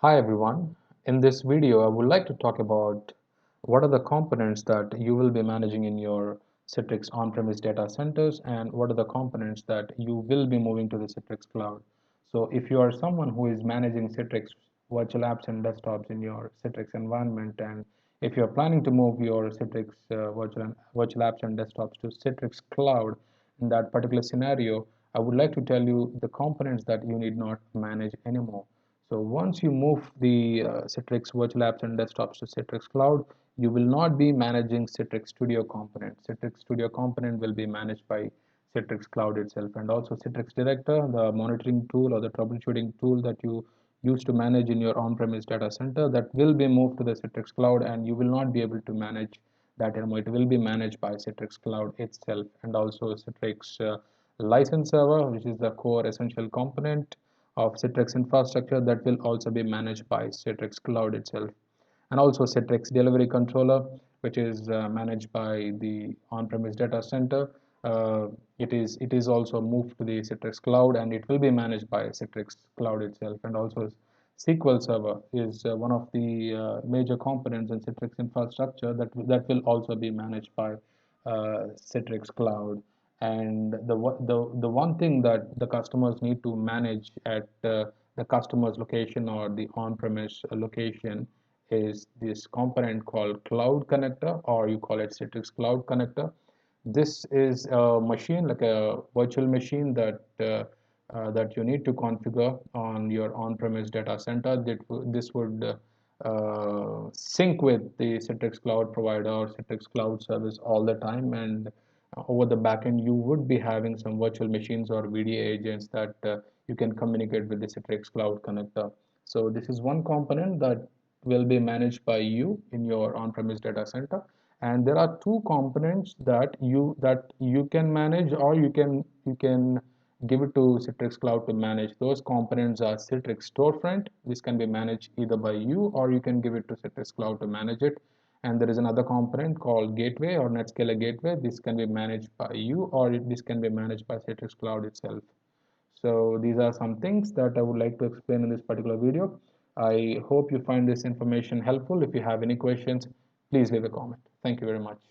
Hi everyone. In this video, I would like to talk about what are the components that you will be managing in your Citrix on-premise data centers and what are the components that you will be moving to the Citrix cloud. So if you are someone who is managing Citrix virtual apps and desktops in your Citrix environment, and if you're planning to move your Citrix virtual apps and desktops to Citrix cloud in that particular scenario, I would like to tell you the components that you need not manage anymore. So once you move the Citrix virtual apps and desktops to Citrix Cloud, you will not be managing Citrix Studio component. Citrix Studio component will be managed by Citrix Cloud itself, and also Citrix Director, the monitoring tool or the troubleshooting tool that you use to manage in your on-premise data center, that will be moved to the Citrix Cloud, and you will not be able to manage that anymore. It will be managed by Citrix Cloud itself, and also Citrix license server, which is the core essential component of Citrix infrastructure, that will also be managed by Citrix Cloud itself. And also Citrix Delivery Controller, which is managed by the on-premise data center. It is also moved to the Citrix Cloud, and it will be managed by Citrix Cloud itself. And also SQL Server is one of the major components in Citrix infrastructure that will also be managed by Citrix Cloud. And the one thing that the customers need to manage at the customer's location or the on-premise location is this component called Cloud Connector, or you call it Citrix Cloud Connector. This is a machine, like a virtual machine that you need to configure on your on-premise data center. This would sync with the Citrix Cloud provider or Citrix Cloud service all the time, and over the backend you would be having some virtual machines or VDA agents that you can communicate with the Citrix Cloud Connector. So this is one component that will be managed by you in your on-premise data center, and there are two components that you can manage, or you can give it to Citrix Cloud to manage. Those components are Citrix Storefront. This can be managed either by you, or you can give it to Citrix Cloud to manage it. And there is another component called Gateway or NetScaler Gateway. This can be managed by you, or this can be managed by Citrix Cloud itself. So these are some things that I would like to explain in this particular video. I hope you find this information helpful. If you have any questions, please leave a comment. Thank you very much.